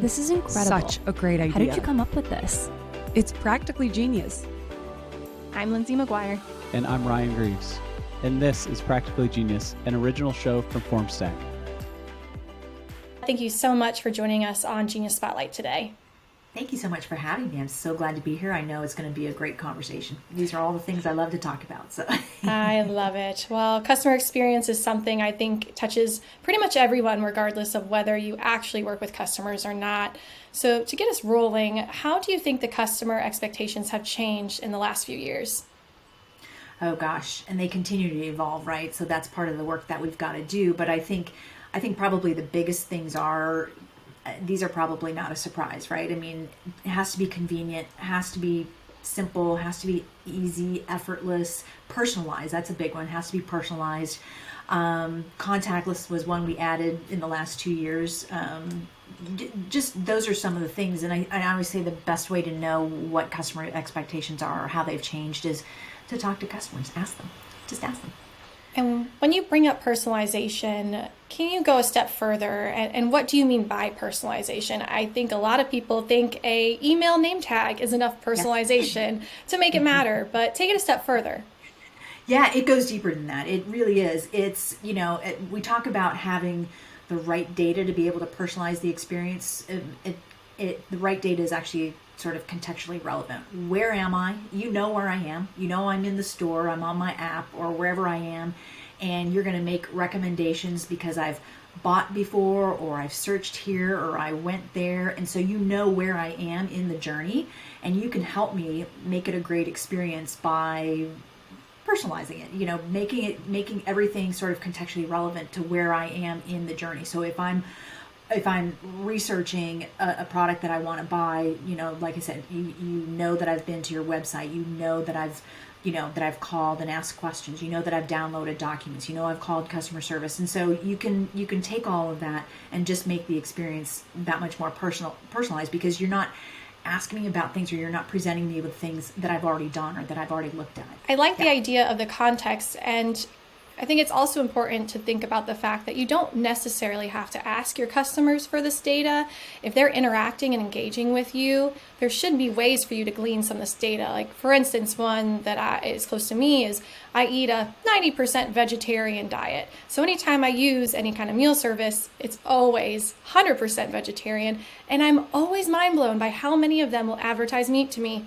This is incredible. Such a great idea. How did you come up with this? It's practically genius. I'm Lindsay McGuire. And I'm Ryan Greaves. And this is Practically Genius, an original show from FormStack. Thank you so much for joining us on Genius Spotlight today. Thank you so much for having me. I'm so glad to be here. I know it's going to be a great conversation. These are all the things I love to talk about. So I love it. Well, customer experience is something I think touches pretty much everyone, regardless of whether you actually work with customers or not. So to get us rolling, how do you think the customer expectations have changed in the last few years? Oh gosh, and they continue to evolve, right? So that's part of the work that we've got to do. But I think probably the biggest things are, these are probably not a surprise, right? I mean, it has to be convenient, has to be simple, has to be easy, effortless, personalized. That's a big one, has to be personalized. Contactless was one we added in the last 2 years. Just those are some of the things. And I always say the best way to know what customer expectations are or how they've changed is to talk to customers. Ask them. Just ask them. And when you bring up personalization, can you go a step further? And what do you mean by personalization? I think a lot of people think a email name tag is enough personalization to make it matter, but take it a step further. Yeah, it goes deeper than that. It really is. It's, we talk about having the right data to be able to personalize the experience. The right data is actually sort of contextually relevant. Where am I? You know where I am. You know I'm in the store, I'm on my app, or wherever I am, and you're going to make recommendations because I've bought before, or I've searched here, or I went there, and so you know where I am in the journey, and you can help me make it a great experience by personalizing it, making everything sort of contextually relevant to where I am in the journey. So if I'm researching a product that I want to buy, like I said, you know that I've been to your website, you know that I've called and asked questions, you know that I've downloaded documents, I've called customer service. And so you can take all of that and just make the experience that much more personalized, because you're not asking me about things, or you're not presenting me with things that I've already done or that I've already looked at. I like the idea of the context, and I think it's also important to think about the fact that you don't necessarily have to ask your customers for this data. If they're interacting and engaging with you, there should be ways for you to glean some of this data. Like, for instance, one that is close to me is I eat a 90% vegetarian diet. So anytime I use any kind of meal service, it's always 100% vegetarian. And I'm always mind blown by how many of them will advertise meat to me.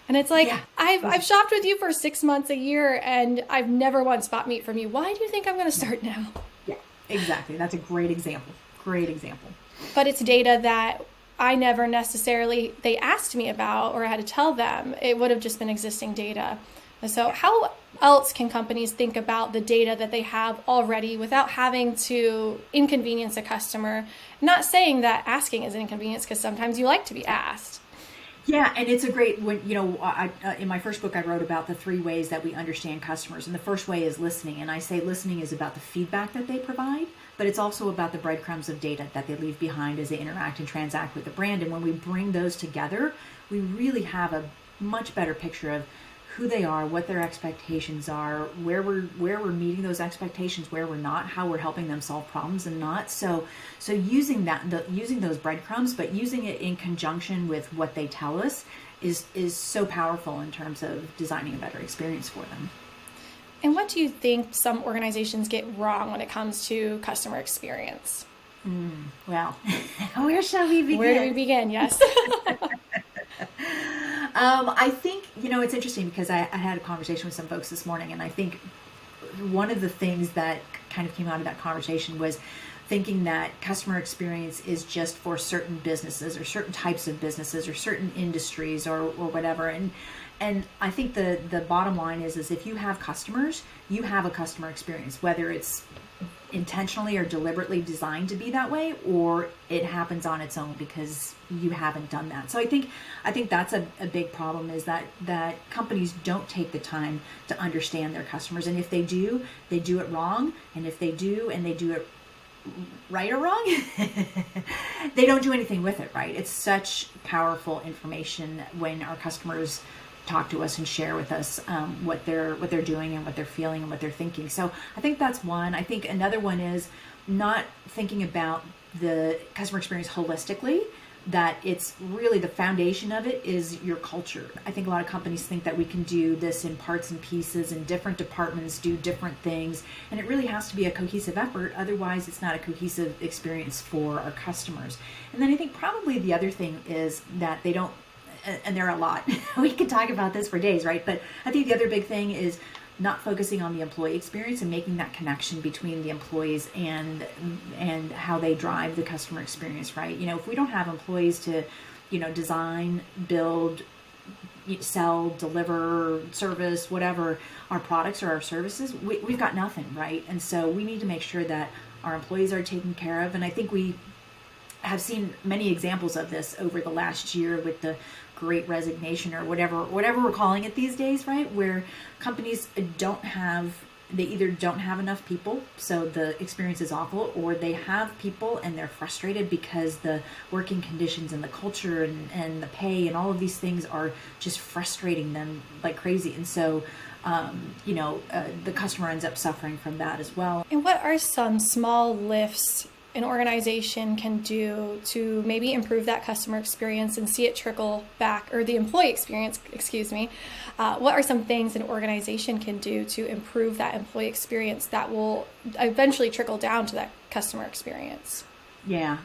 And it's like, yeah. I've shopped with you for 6 months, a year, and I've never once bought meat from you. Why do you think I'm going to start now? Yeah, exactly. That's a great example. Great example. But it's data that I never necessarily, they asked me about, or I had to tell them. It would have just been existing data. And so how else can companies think about the data that they have already without having to inconvenience a customer? Not saying that asking is an inconvenience, because sometimes you like to be asked. Yeah, and it's a great, in my first book, I wrote about the 3 ways that we understand customers. And the first way is listening. And I say listening is about the feedback that they provide, but it's also about the breadcrumbs of data that they leave behind as they interact and transact with the brand. And when we bring those together, we really have a much better picture of who they are, what their expectations are, where we're meeting those expectations, where we're not, how we're helping them solve problems and not. So using using those breadcrumbs, but using it in conjunction with what they tell us is so powerful in terms of designing a better experience for them. And what do you think some organizations get wrong when it comes to customer experience? Well, where shall we begin? Where do we begin? Yes. I think, it's interesting because I had a conversation with some folks this morning, and I think one of the things that kind of came out of that conversation was thinking that customer experience is just for certain businesses or certain types of businesses or certain industries or whatever. And I think the bottom line is if you have customers, you have a customer experience, whether it's intentionally or deliberately designed to be that way, or it happens on its own because you haven't done that. So I think that's a big problem, is that companies don't take the time to understand their customers. And if they do it wrong. And if they do, and they do it right or wrong, they don't do anything with it, right? It's such powerful information when our customers talk to us and share with us what they're doing and what they're feeling and what they're thinking. So I think that's one. I think another one is not thinking about the customer experience holistically, that it's really the foundation of it is your culture. I think a lot of companies think that we can do this in parts and pieces, and different departments do different things, and it really has to be a cohesive effort. Otherwise, it's not a cohesive experience for our customers. And then I think probably the other thing is that they don't, and there are a lot, we could talk about this for days, right? But I think the other big thing is not focusing on the employee experience and making that connection between the employees and how they drive the customer experience, right? If we don't have employees to, design, build, sell, deliver, service, whatever our products or our services, we've got nothing, right? And so we need to make sure that our employees are taken care of. And I think we have seen many examples of this over the last year with the Great Resignation, or whatever we're calling it these days, right? Where companies they either don't have enough people, so the experience is awful, or they have people and they're frustrated because the working conditions and the culture and the pay and all of these things are just frustrating them like crazy. And so the customer ends up suffering from that as well. And what are some small lifts an organization can do to maybe improve that customer experience and see it trickle back, or the employee experience, what are some things an organization can do to improve that employee experience that will eventually trickle down to that customer experience? Yeah,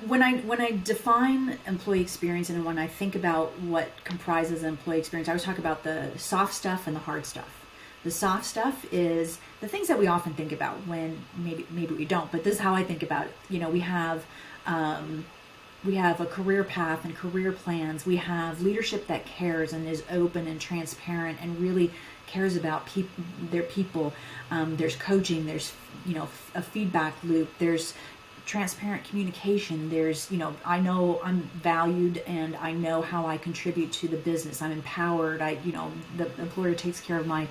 when I define employee experience, and when I think about what comprises employee experience, I always talk about the soft stuff and the hard stuff. The soft stuff is the things that we often think about when maybe we don't, but this is how I think about it. We have a career path and career plans. We have leadership that cares and is open and transparent and really cares about their people. There's coaching. There's a feedback loop. There's transparent communication. There's I know I'm valued and I know how I contribute to the business. I'm empowered. The employer takes care of my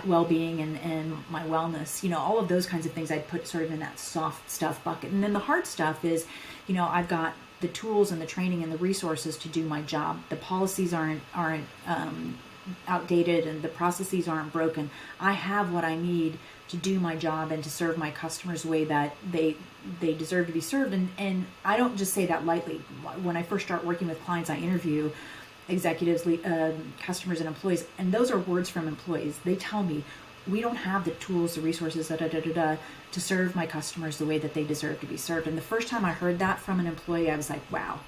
well-being and my wellness, all of those kinds of things I'd put sort of in that soft stuff bucket. And then the hard stuff is, I've got the tools and the training and the resources to do my job. The policies aren't outdated and the processes aren't broken. I have what I need to do my job and to serve my customers the way that they deserve to be served. And I don't just say that lightly. When I first start working with clients, I interview executives, customers, and employees, and those are words from employees. They tell me, we don't have the tools, the resources, to serve my customers the way that they deserve to be served. And the first time I heard that from an employee, I was like, wow,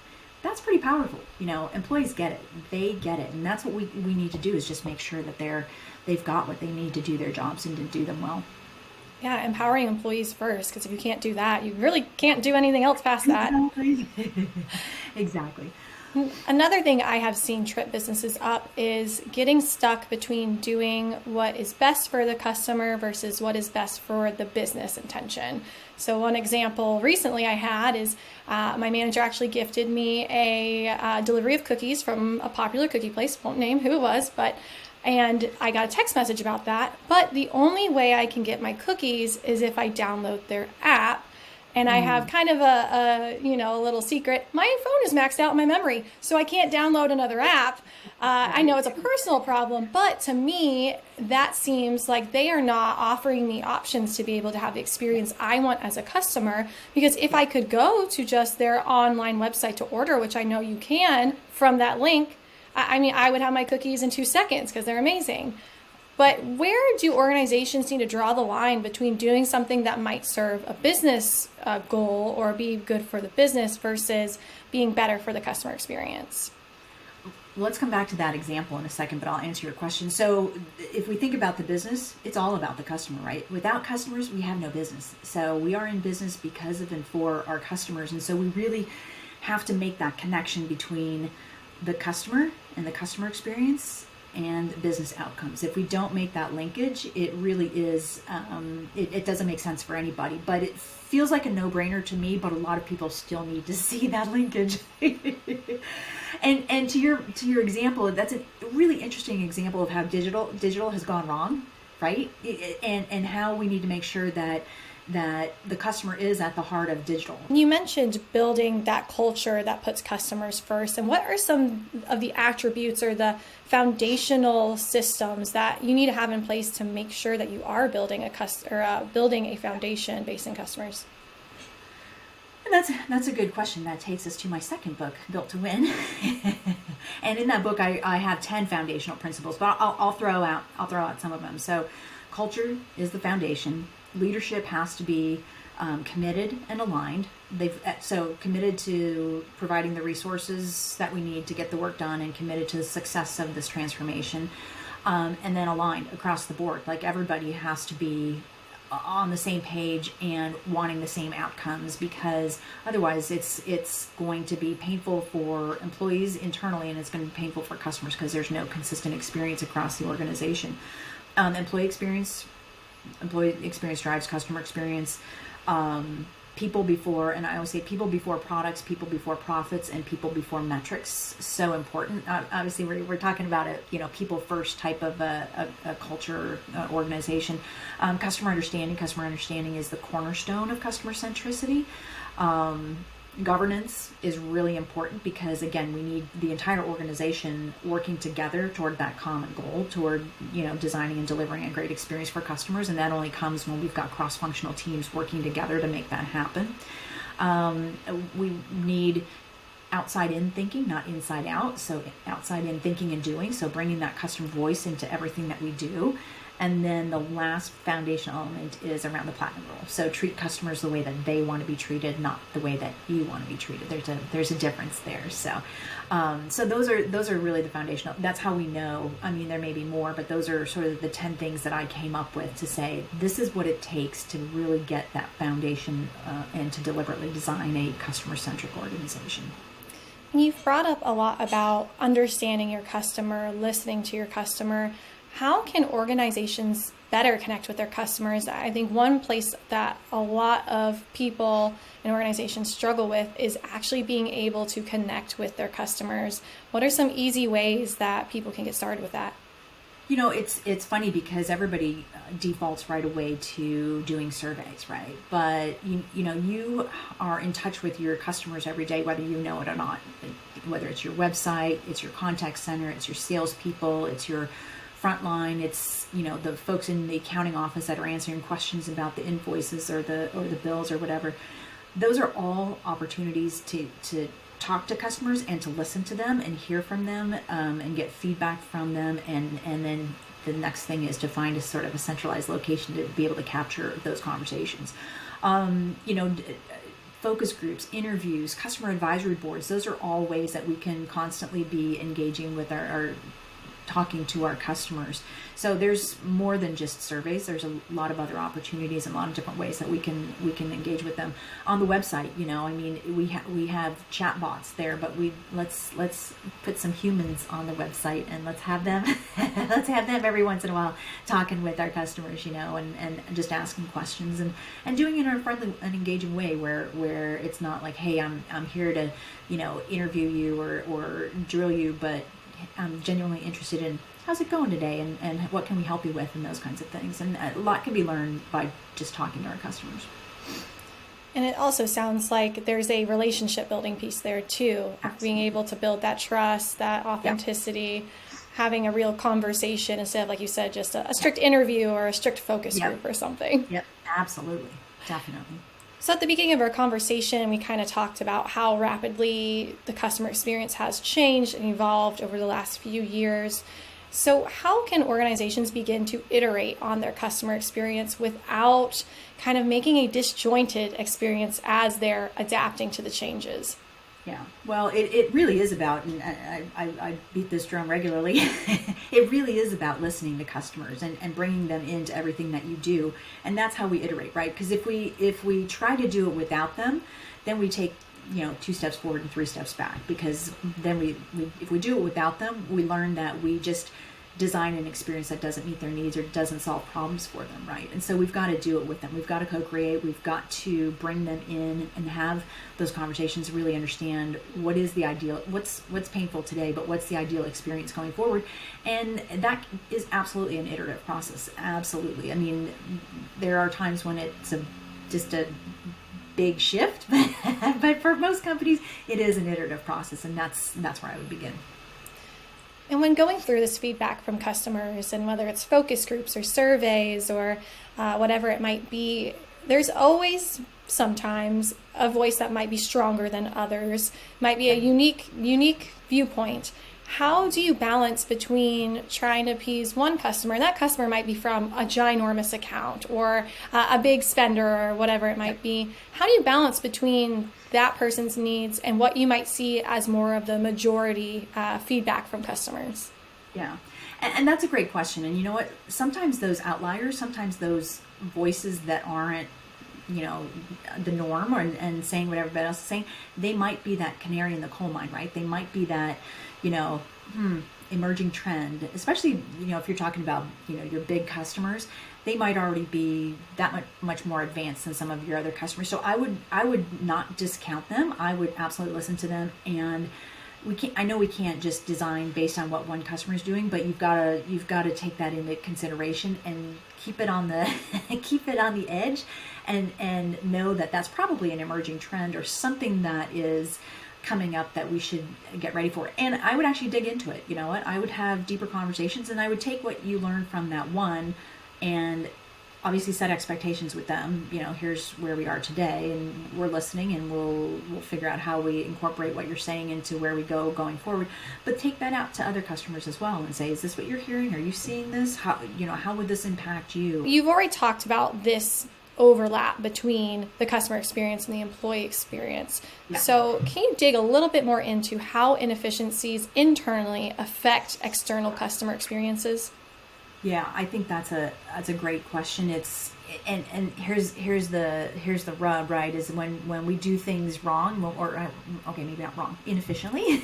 that's pretty powerful. Employees get it. They get it. And that's what we need to do, is just make sure that they've got what they need to do their jobs and to do them well. Yeah, empowering employees first, because if you can't do that, you really can't do anything else past that. Exactly. Another thing I have seen trip businesses up is getting stuck between doing what is best for the customer versus what is best for the business intention. So one example recently I had is my manager actually gifted me a delivery of cookies from a popular cookie place. Won't name who it was, and I got a text message about that. But the only way I can get my cookies is if I download their app. And I have kind of a little secret. My phone is maxed out in my memory, so I can't download another app. I know it's a personal problem, but to me, that seems like they are not offering me options to be able to have the experience I want as a customer. Because if I could go to just their online website to order, which I know you can from that link, I would have my cookies in 2 seconds because they're amazing. But where do organizations need to draw the line between doing something that might serve a business goal or be good for the business versus being better for the customer experience? Let's come back to that example in a second, but I'll answer your question. So if we think about the business, it's all about the customer, right? Without customers, we have no business. So we are in business because of and for our customers. And so we really have to make that connection between the customer and the customer experience and business outcomes. If we don't make that linkage, it really is, it doesn't make sense for anybody. But it feels like a no-brainer to me, but a lot of people still need to see that linkage. and to your example, that's a really interesting example of how digital has gone wrong, right? And how we need to make sure that that the customer is at the heart of digital. You mentioned building that culture that puts customers first. And what are some of the attributes or the foundational systems that you need to have in place to make sure that you are building building a foundation based on customers? And that's a good question. That takes us to my second book, Built to Win. And in that book, I have 10 foundational principles, but I'll throw out some of them. So, culture is the foundation. Leadership has to be committed and aligned. So committed to providing the resources that we need to get the work done, and committed to the success of this transformation, and then aligned across the board. Like, everybody has to be on the same page and wanting the same outcomes, because otherwise it's going to be painful for employees internally, and it's going to be painful for customers because there's no consistent experience across the organization. Employee experience drives customer experience. People before, and I always say people before products, people before profits, and people before metrics. So important. Obviously, we're talking about a people first type of a culture organization. Customer understanding is the cornerstone of customer centricity. Governance is really important because, again, we need the entire organization working together toward that common goal, toward designing and delivering a great experience for customers, and that only comes when we've got cross-functional teams working together to make that happen. We need outside-in thinking, not inside-out. So outside-in thinking and doing, so bringing that customer voice into everything that we do. And then the last foundational element is around the platinum rule. So treat customers the way that they want to be treated, not the way that you want to be treated. There's a difference there. So those are really the foundational. That's how we know. I mean, there may be more, but those are sort of the 10 things that I came up with to say this is what it takes to really get that foundation and to deliberately design a customer-centric organization. You've brought up a lot about understanding your customer, listening to your customer. How can organizations better connect with their customers? I think one place that a lot of people and organizations struggle with is actually being able to connect with their customers. What are some easy ways that people can get started with that? It's funny because everybody defaults right away to doing surveys, right? But you are in touch with your customers every day, whether you know it or not. Whether it's your website, it's your contact center, it's your salespeople, it's your frontline, it's the folks in the accounting office that are answering questions about the invoices or the bills or whatever. Those are all opportunities to talk to customers and to listen to them and hear from them and get feedback from them, and then the next thing is to find a sort of a centralized location to be able to capture those conversations. Focus groups, interviews, customer advisory boards, those are all ways that we can constantly be engaging with our talking to our customers. So there's more than just surveys. There's a lot of other opportunities and a lot of different ways that we can engage with them. On the website, we have chat bots there, but let's put some humans on the website and let's have them every once in a while talking with our customers, and just asking questions and doing it in a friendly and engaging way where it's not like, hey, I'm here to interview you or drill you, but I'm genuinely interested in how's it going today and what can we help you with and those kinds of things. And a lot can be learned by just talking to our customers. And it also sounds like there's a relationship building piece there too. Absolutely. Being able to build that trust, that authenticity, having a real conversation instead of, like you said, just a strict interview or a strict focus group or something. Yep, absolutely. Definitely. So at the beginning of our conversation, we kind of talked about how rapidly the customer experience has changed and evolved over the last few years. So how can organizations begin to iterate on their customer experience without kind of making a disjointed experience as they're adapting to the changes? Yeah, well, it really is about, and I beat this drum regularly, it really is about listening to customers and bringing them into everything that you do. And that's how we iterate, right? Because if we try to do it without them, then we take 2 steps forward and 3 steps back. Because then if we do it without them, we learn that we just design an experience that doesn't meet their needs or doesn't solve problems for them, right? And so we've got to do it with them. We've got to co-create. We've got to bring them in and have those conversations, really understand what is the ideal, what's painful today, but what's the ideal experience going forward. And that is absolutely an iterative process. Absolutely. I mean, there are times when it's a just a big shift, but for most companies, it is an iterative process, and that's where I would begin. And when going through this feedback from customers, and whether it's focus groups or surveys or whatever it might be, there's always sometimes a voice that might be stronger than others, might be a unique viewpoint. How do you balance between trying to appease one customer, and that customer might be from a ginormous account or a big spender or whatever it might be? How do you balance between that person's needs and what you might see as more of the majority feedback from customers? Yeah, and that's a great question. And you know what? Sometimes those outliers, sometimes those voices that aren't, the norm and saying what everybody else is saying, they might be that canary in the coal mine, right? They might be that, emerging trend, especially, if you're talking about, your big customers, they might already be that much more advanced than some of your other customers. So I would not discount them. I would absolutely listen to them. And I know we can't just design based on what one customer is doing, but you've got to take that into consideration and keep it on the edge, and know that that's probably an emerging trend or something that is coming up that we should get ready for. And I would actually dig into it. You know what? I would have deeper conversations, and I would take what you learned from that one and obviously set expectations with them. Here's where we are today, and we're listening, and we'll figure out how we incorporate what you're saying into where we go going forward. But take that out to other customers as well and say, is this what you're hearing? Are you seeing this? How would this impact you? You've already talked about this overlap between the customer experience and the employee experience. Yeah. So can you dig a little bit more into how inefficiencies internally affect external customer experiences? Yeah, I think that's a great question. It's and here's the rub, right? Is when we do things wrong, or okay, maybe not wrong, inefficiently,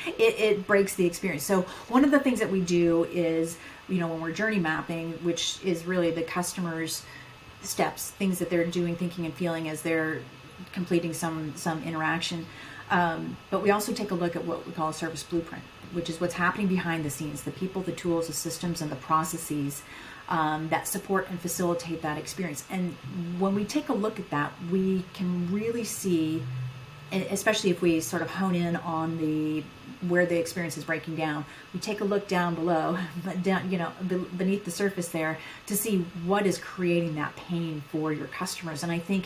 it breaks the experience. So one of the things that we do is, when we're journey mapping, which is really the customer's steps, things that they're doing, thinking, and feeling as they're completing some interaction. But we also take a look at what we call a service blueprint, which is what's happening behind the scenes, the people, the tools, the systems, and the processes that support and facilitate that experience. And when we take a look at that, we can really see, especially if we sort of hone in on where the experience is breaking down, we take a look down below, beneath the surface there, to see what is creating that pain for your customers. And I think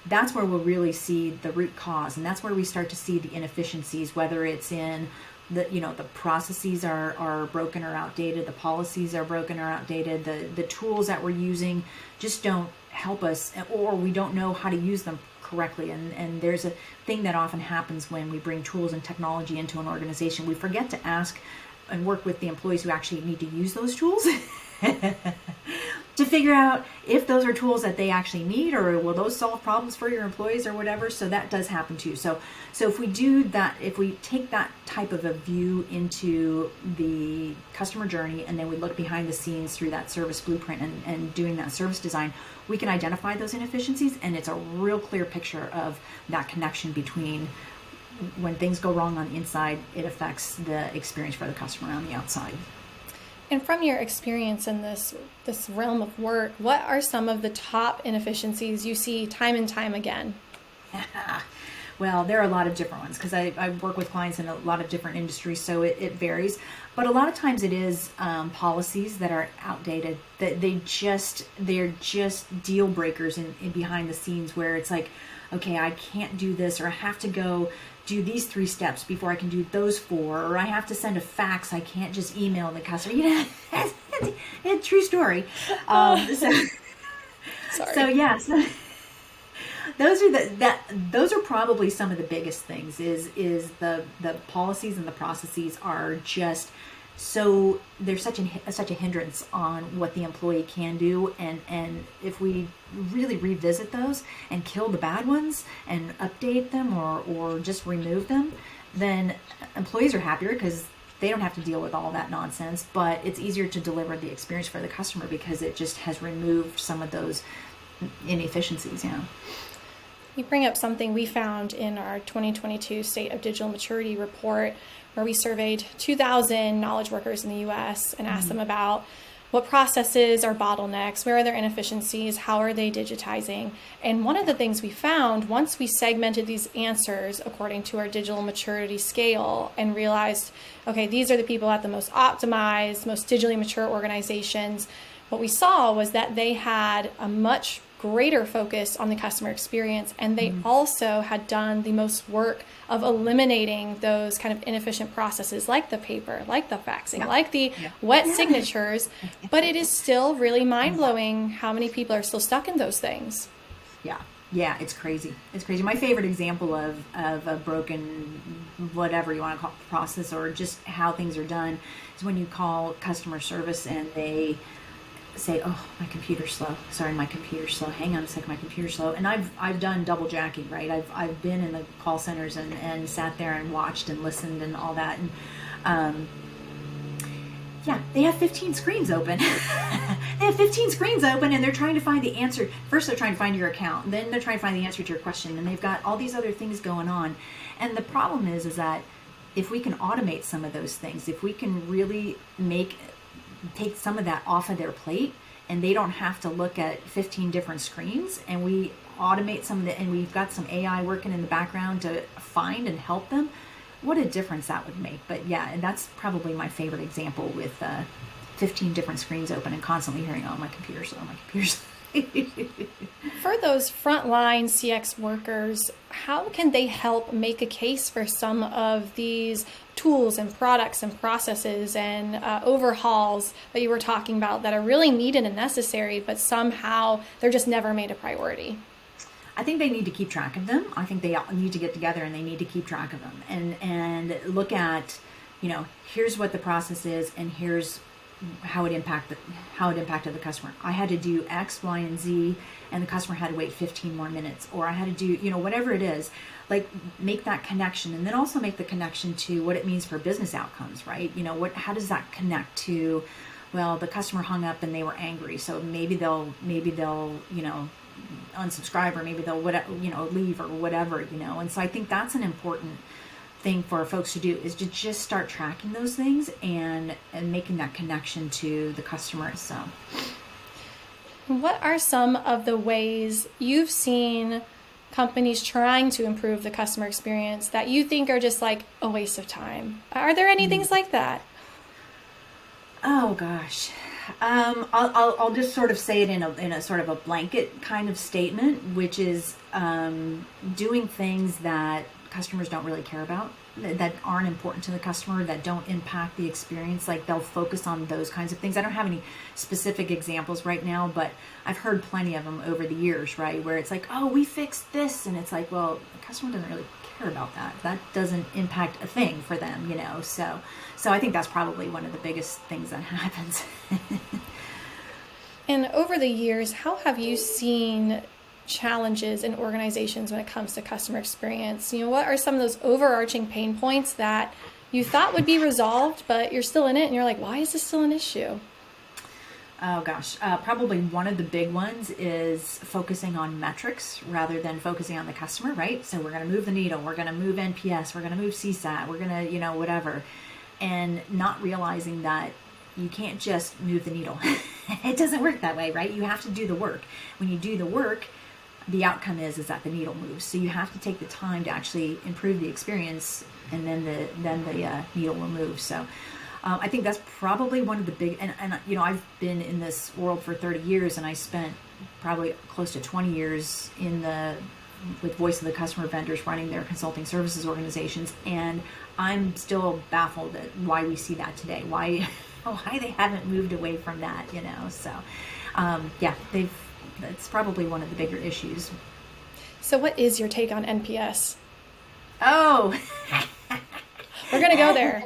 that's where we'll really see the root cause, and that's where we start to see the inefficiencies, whether it's in the processes are broken or outdated, the policies are broken or outdated, the tools that we're using just don't help us, or we don't know how to use them correctly. And there's a thing that often happens when we bring tools and technology into an organization. We forget to ask and work with the employees who actually need to use those tools to figure out if those are tools that they actually need, or will those solve problems for your employees or whatever. So that does happen too. So if we do that, if we take that type of a view into the customer journey, and then we look behind the scenes through that service blueprint and doing that service design, we can identify those inefficiencies, and it's a real clear picture of that connection between when things go wrong on the inside, it affects the experience for the customer on the outside. And from your experience in this realm of work, what are some of the top inefficiencies you see time and time again? Well, there are a lot of different ones, because I work with clients in a lot of different industries, so it varies. But a lot of times it is policies that are outdated, that they're just deal breakers in behind the scenes, where it's like, okay, I can't do this, or I have to go do these 3 steps before I can do those 4, or I have to send a fax, I can't just email the customer. It's true story. Sorry. So yes, those are probably some of the biggest things. Is the policies and the processes are just so they're such a hindrance on what the employee can do, and if we really revisit those and kill the bad ones and update them or just remove them, then employees are happier because they don't have to deal with all that nonsense, but it's easier to deliver the experience for the customer because it just has removed some of those inefficiencies. You bring up something we found in our 2022 State of Digital Maturity report, where we surveyed 2,000 knowledge workers in the U.S. and asked them about what processes are bottlenecks, where are there inefficiencies, how are they digitizing. And one of the things we found once we segmented these answers according to our digital maturity scale and realized, okay, these are the people at the most optimized, most digitally mature organizations, what we saw was that they had a much greater focus on the customer experience, and they also had done the most work of eliminating those kind of inefficient processes like the paper, like the faxing, like the wet signatures. But it is still really mind-blowing how many people are still stuck in those things. Yeah, it's crazy. It's crazy. My favorite example of a broken, whatever you want to call it, process, or just how things are done, is when you call customer service and they say, "Oh, my computer's slow. Sorry, my computer's slow. Hang on a second, my computer's slow." And I've done double jacking, right? I've been in the call centers and sat there and watched and listened and all that. And they have 15 screens open. They have 15 screens open, and they're trying to find the answer. First, they're trying to find your account, and then they're trying to find the answer to your question, and they've got all these other things going on. And the problem is that if we can automate some of those things, if we can really take some of that off of their plate, and they don't have to look at 15 different screens, and we automate some of it, and we've got some AI working in the background to find and help them, what a difference that would make. But yeah, and that's probably my favorite example, with 15 different screens open and constantly hearing, "Oh, my computer's slow, my computer's slow." For those frontline CX workers, how can they help make a case for some of these tools and products and processes and overhauls that you were talking about that are really needed and necessary, but somehow they're just never made a priority? I think they need to keep track of them. I think they need to get together and they need to keep track of them and look at, here's what the process is, and here's how it impacted the customer. I had to do X, Y, and Z, and the customer had to wait 15 more minutes, or I had to do, whatever it is. Like, make that connection, and then also make the connection to what it means for business outcomes, right? How does that connect to, well, the customer hung up and they were angry, so maybe they'll unsubscribe, or maybe they'll leave, or whatever. And so I think that's an important thing for folks to do, is to just start tracking those things and making that connection to the customer. So what are some of the ways you've seen companies trying to improve the customer experience that you think are just like a waste of time? Are there any things like that? Oh gosh. I'll just sort of say it in a sort of a blanket kind of statement, which is doing things that customers don't really care about, that aren't important to the customer, that don't impact the experience. Like, they'll focus on those kinds of things. I don't have any specific examples right now, but I've heard plenty of them over the years, right? Where it's like, "Oh, we fixed this," and it's like, well, the customer doesn't really care about that. That doesn't impact a thing for them, So I think that's probably one of the biggest things that happens. And over the years, how have you seen challenges in organizations when it comes to customer experience? What are some of those overarching pain points that you thought would be resolved, but you're still in it and you're like, why is this still an issue? Oh gosh, probably one of the big ones is focusing on metrics rather than focusing on the customer, right? So we're going to move the needle, we're going to move NPS, we're going to move CSAT, we're going to, whatever, and not realizing that you can't just move the needle. It doesn't work that way, right? You have to do the work. When you do the work, the outcome is that the needle moves. So you have to take the time to actually improve the experience, and then the needle will move. So I think that's probably one of the big, and I've been in this world for 30 years, and I spent probably close to 20 years with voice of the customer vendors running their consulting services organizations, and I'm still baffled at why we see that today. Why they haven't moved away from that, So that's probably one of the bigger issues. So what is your take on NPS? Oh, we're going to go there.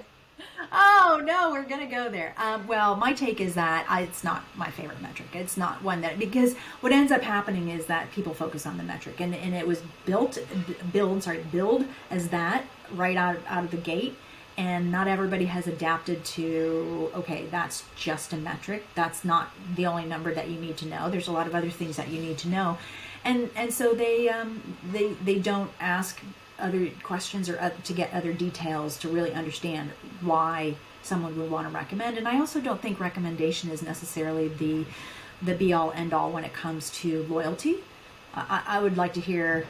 Oh, no, we're going to go there. Well, my take is that it's not my favorite metric. It's not one because what ends up happening is that people focus on the metric, and it was build as that right out of the gate. And not everybody has adapted to, okay, that's just a metric. That's not the only number that you need to know. There's a lot of other things that you need to know. And so they don't ask other questions or to get other details to really understand why someone would want to recommend. And I also don't think recommendation is necessarily the be all end all when it comes to loyalty. I would like to hear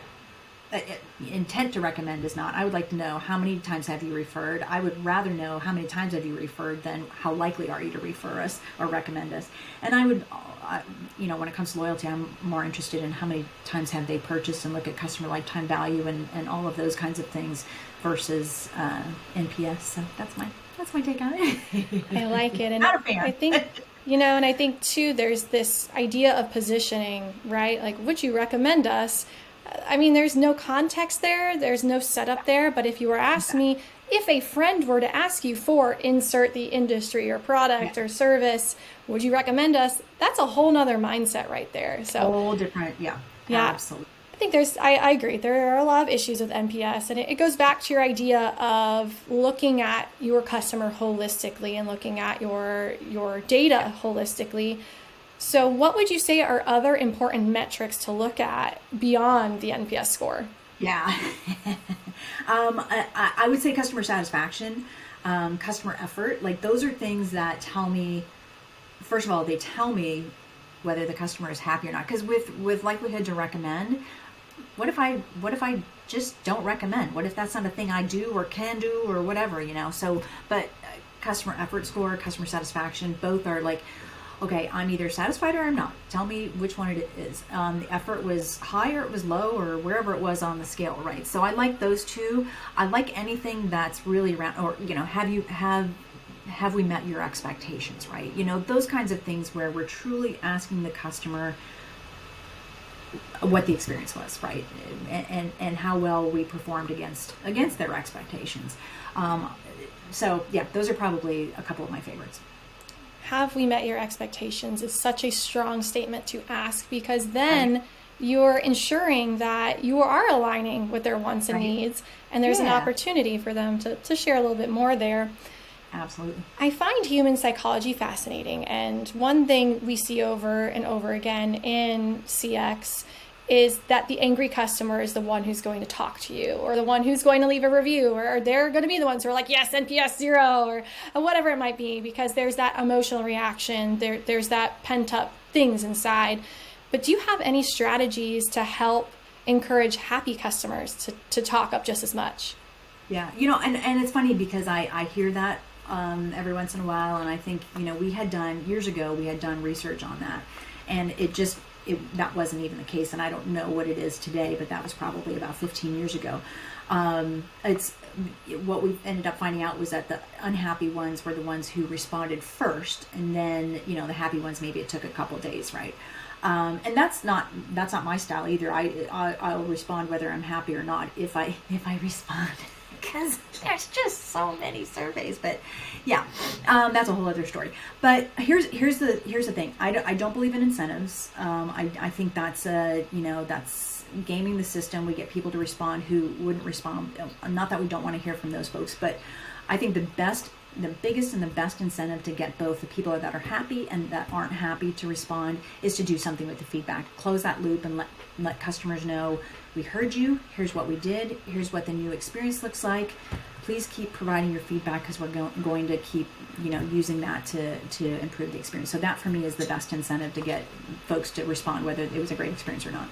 intent to recommend is not. I would like to know how many times have you referred. I would rather know how many times have you referred than how likely are you to refer us or recommend us. And I would, when it comes to loyalty, I'm more interested in how many times have they purchased and look at customer lifetime value and all of those kinds of things versus NPS. So that's my take on it. I like it. And Not a fan. I think, and I think too, there's this idea of positioning, right? Like, would you recommend us? I mean, there's no context there. There's no setup there. But if you were asked me, if a friend were to ask you for insert the industry or product or service, would you recommend us? That's a whole nother mindset right there. So whole different, yeah, absolutely. I think I agree. There are a lot of issues with NPS, and it goes back to your idea of looking at your customer holistically and looking at your data holistically. So what would you say are other important metrics to look at beyond the NPS score? Yeah. I would say customer satisfaction, customer effort. Like, those are things that tell me, first of all, they tell me whether the customer is happy or not. Because with likelihood to recommend, what if I just don't recommend? What if that's not a thing I do or can do or whatever, So, but customer effort score, customer satisfaction, both are like, okay, I'm either satisfied or I'm not. Tell me which one it is. The effort was high or it was low or wherever it was on the scale, right? So I like those two. I like anything that's really around, or, have we met your expectations, right? Those kinds of things where we're truly asking the customer what the experience was, right? And how well we performed against their expectations. So yeah, those are probably a couple of my favorites. Have we met your expectations is such a strong statement to ask, because then you're ensuring that you are aligning with their wants and needs, and there's an opportunity for them to share a little bit more there. Absolutely. I find human psychology fascinating, and one thing we see over and over again in CX is that the angry customer is the one who's going to talk to you, or the one who's going to leave a review, or they're going to be the ones who are like, yes, NPS 0, or whatever it might be, because there's that emotional reaction, there's that pent up things inside. But do you have any strategies to help encourage happy customers to talk up just as much? Yeah, and it's funny because I hear that every once in a while, and I think, years ago we had done research on that, and that wasn't even the case, and I don't know what it is today, but that was probably about 15 years ago. It's what we ended up finding out was that the unhappy ones were the ones who responded first, and then the happy ones, maybe it took a couple of days, right? And that's not my style either. I'll respond whether I'm happy or not if I respond. Because there's just so many surveys, but yeah, that's a whole other story. But here's the thing. I don't believe in incentives. I think that's that's gaming the system. We get people to respond who wouldn't respond. Not that we don't want to hear from those folks, but I think the biggest and the best incentive to get both the people that are happy and that aren't happy to respond is to do something with the feedback. Close that loop and let customers know, we heard you, here's what we did, here's what the new experience looks like. Please keep providing your feedback, because we're going to keep using that to improve the experience. So that for me is the best incentive to get folks to respond, whether it was a great experience or not.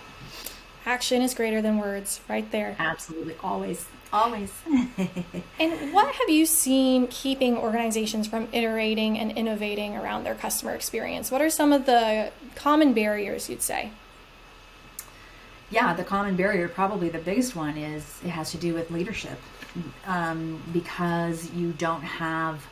Action is greater than words, right there. Absolutely, always. And what have you seen keeping organizations from iterating and innovating around their customer experience? What are some of the common barriers, you'd say? Yeah, the common barrier, probably the biggest one, it has to do with leadership, because you don't have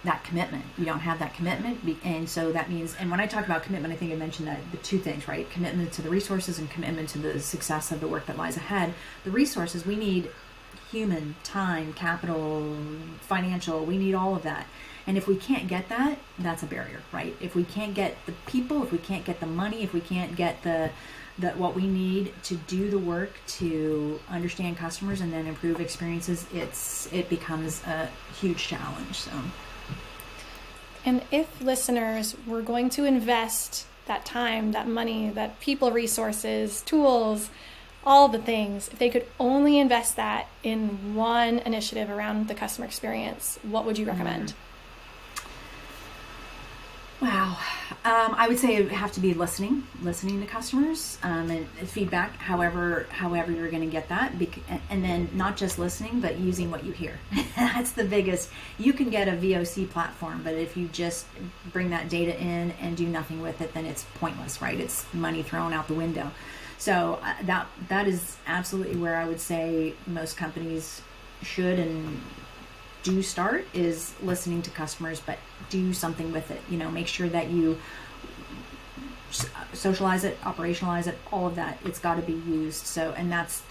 that commitment. You don't have that commitment, and so that means, and when I talk about commitment, I think I mentioned that the two things, right? Commitment to the resources and commitment to the success of the work that lies ahead. The resources, we need human, time, capital, financial, we need all of that. And if we can't get that, that's a barrier, right? If we can't get the people, if we can't get the money, if we can't get the what we need to do the work to understand customers and then improve experiences, it becomes a huge challenge. So, and if listeners were going to invest that time, that money, that people resources, tools, all the things, if they could only invest that in one initiative around the customer experience, what would you recommend? Wow. I would say it would have to be listening to customers, and feedback, however you're going to get that. And then not just listening, but using what you hear. That's the biggest. You can get a VOC platform, but if you just bring that data in and do nothing with it, then it's pointless, right? It's money thrown out the window. So that is absolutely where I would say most companies should and do start, is listening to customers, but do something with it. Make sure that you socialize it, operationalize it, all of that. It's got to be used. So, and that's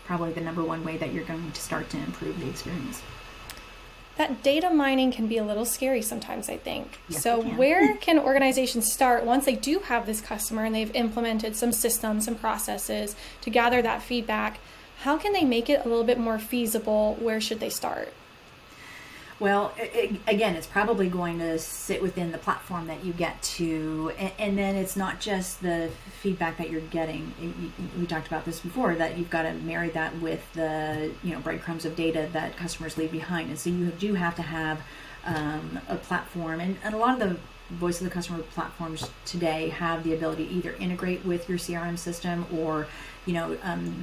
probably the number one way that you're going to start to improve the experience. That data mining can be a little scary sometimes, I think. Yes, so it can. Where can organizations start once they do have this customer and they've implemented some systems and processes to gather that feedback? How can they make it a little bit more feasible? Where should they start? Well, again, it's probably going to sit within the platform that you get to, and then it's not just the feedback that you're getting. We talked about this before, that you've got to marry that with the breadcrumbs of data that customers leave behind, and so you do have to have a platform, and a lot of the voice of the customer platforms today have the ability to either integrate with your CRM system, or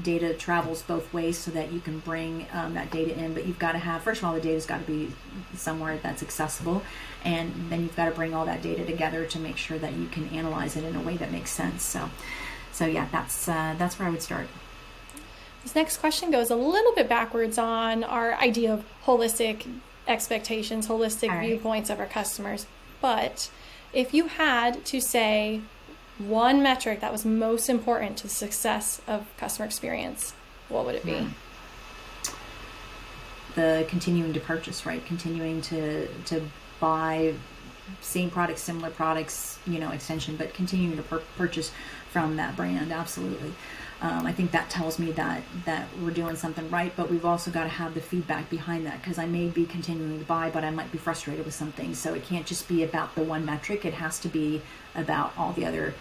data travels both ways so that you can bring that data in. But you've got to have, first of all, the data's got to be somewhere that's accessible, and then you've got to bring all that data together to make sure that you can analyze it in a way that makes sense. So yeah, that's where I would start. This next question goes a little bit backwards on our idea of holistic expectations, holistic viewpoints of our customers. But if you had to say one metric that was most important to the success of customer experience, what would it be? The continuing to purchase, right? Continuing to buy same products, similar products, extension, but continuing to purchase from that brand. Absolutely. I think that tells me that we're doing something right, but we've also got to have the feedback behind that, because I may be continuing to buy, but I might be frustrated with something. So it can't just be about the one metric. It has to be about all the other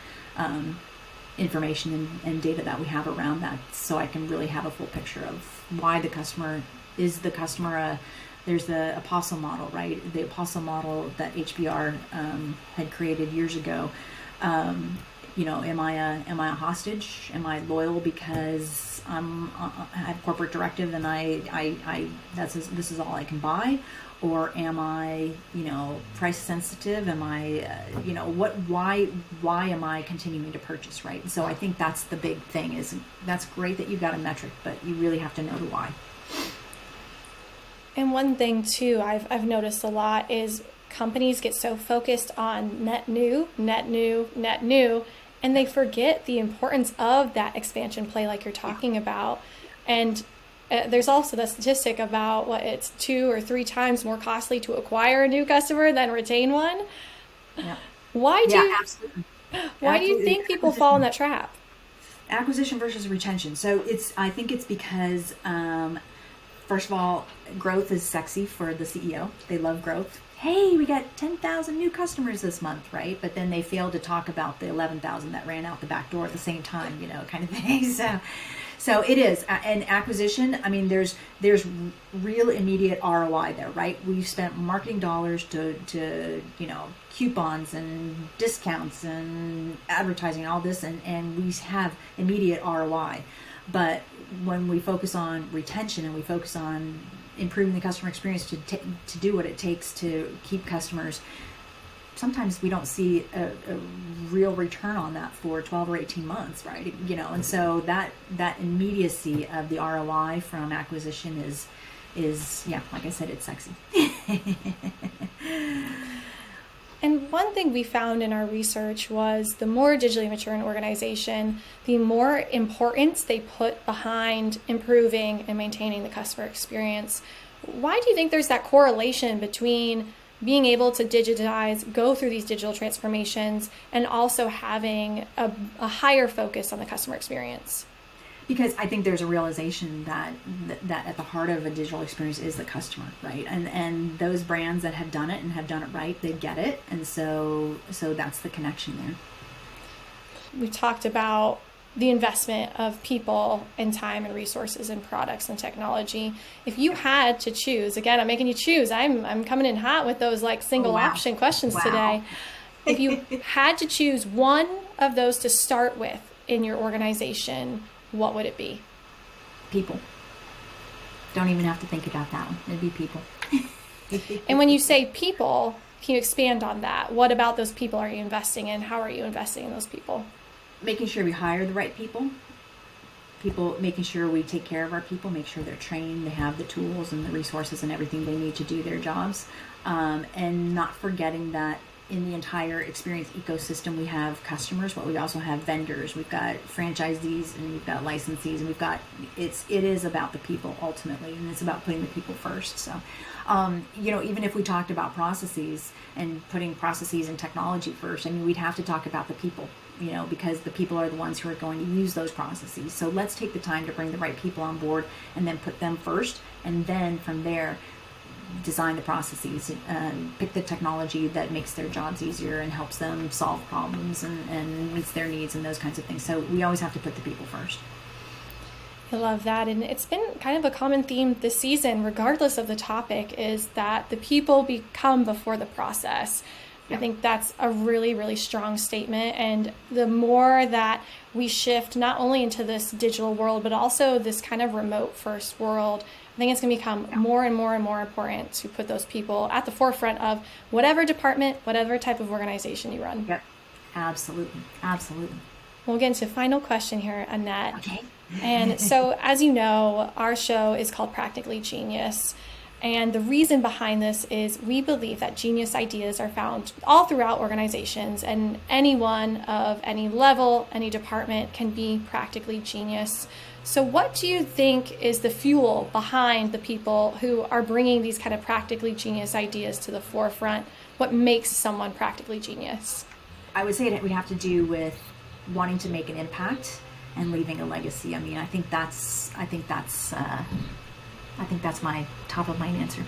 information and data that we have around that, so I can really have a full picture of why the customer is the customer. There's the apostle model, right? The apostle model that HBR had created years ago. Am I a hostage? Am I loyal because I have corporate directive and this is all I can buy? Or am I, price sensitive? Am I, why am I continuing to purchase, right? And so I think that's the big thing. Is that's great that you've got a metric, but you really have to know the why. And one thing too, I've noticed a lot is companies get so focused on net new, and they forget the importance of that expansion play like you're talking about. And there's also the statistic about it's 2 or 3 times more costly to acquire a new customer than retain one. Yeah. Why do you think people fall in that trap? Acquisition versus retention. So I think it's because first of all, growth is sexy for the CEO. They love growth. Hey, we got 10,000 new customers this month, right? But then they fail to talk about the 11,000 that ran out the back door at the same time, kind of thing. So it is. And acquisition, I mean, there's real immediate ROI there, right? We've spent marketing dollars to coupons and discounts and advertising and all this, and we have immediate ROI. But when we focus on retention and we focus on improving the customer experience to do what it takes to keep customers, sometimes we don't see a real return on that for 12 or 18 months, right? And so that immediacy of the ROI from acquisition is yeah, like I said, it's sexy. And one thing we found in our research was the more digitally mature an organization, the more importance they put behind improving and maintaining the customer experience. Why do you think there's that correlation between being able to digitize, go through these digital transformations, and also having a higher focus on the customer experience? Because I think there's a realization that at the heart of a digital experience is the customer, right? And those brands that have done it and have done it right, they get it. And so that's the connection there. We talked about the investment of people and time and resources and products and technology. If you had to choose, again, I'm making you choose. I'm coming in hot with those single option questions today. If you had to choose one of those to start with in your organization, what would it be? People. Don't even have to think about that one. It'd be people. And when you say people, can you expand on that? What about those people are you investing in? How are you investing in those people? Making sure we hire the right people. Making sure we take care of our people, make sure they're trained, they have the tools and the resources and everything they need to do their jobs. And not forgetting that in the entire experience ecosystem, we have customers, but we also have vendors. We've got franchisees and we've got licensees, and it is about the people ultimately, and it's about putting the people first. So, even if we talked about processes and putting processes and technology first, I mean, we'd have to talk about the people, because the people are the ones who are going to use those processes. So let's take the time to bring the right people on board and then put them first, and then from there, design the processes, pick the technology that makes their jobs easier and helps them solve problems and meets their needs and those kinds of things. So we always have to put the people first. I love that. And it's been kind of a common theme this season, regardless of the topic, is that the people become before the process. I think that's a really, really strong statement. And the more that we shift not only into this digital world, but also this kind of remote first world, I think it's going to become more and more and more important to put those people at the forefront of whatever department, whatever type of organization you run. Yep, absolutely. Absolutely. We'll get into a final question here, Annette. Okay. And so, as you know, our show is called Practically Genius. And the reason behind this is we believe that genius ideas are found all throughout organizations, and anyone of any level, any department can be practically genius. So what do you think is the fuel behind the people who are bringing these kind of practically genius ideas to the forefront? What makes someone practically genius? I would say that we have to do with wanting to make an impact and leaving a legacy. I mean, I think that's my top of mind answer.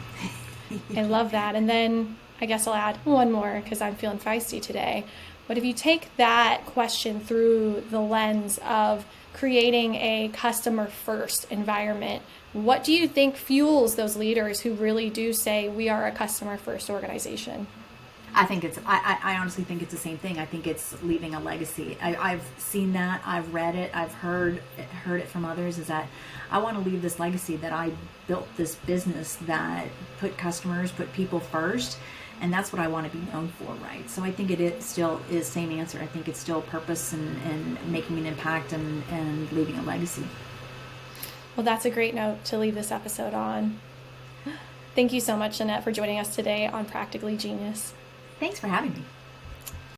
I love that. And then I guess I'll add one more because I'm feeling feisty today. But if you take that question through the lens of creating a customer-first environment, what do you think fuels those leaders who really do say we are a customer-first organization? I honestly think it's the same thing. I think it's leaving a legacy. I've seen that. I've read it. I've heard it from others, is that I want to leave this legacy that I built this business that put people first. And that's what I want to be known for, right? So I think it still is same answer. I think it's still purpose and making an impact and leaving a legacy. Well, that's a great note to leave this episode on. Thank you so much, Annette, for joining us today on Practically Genius. Thanks for having me.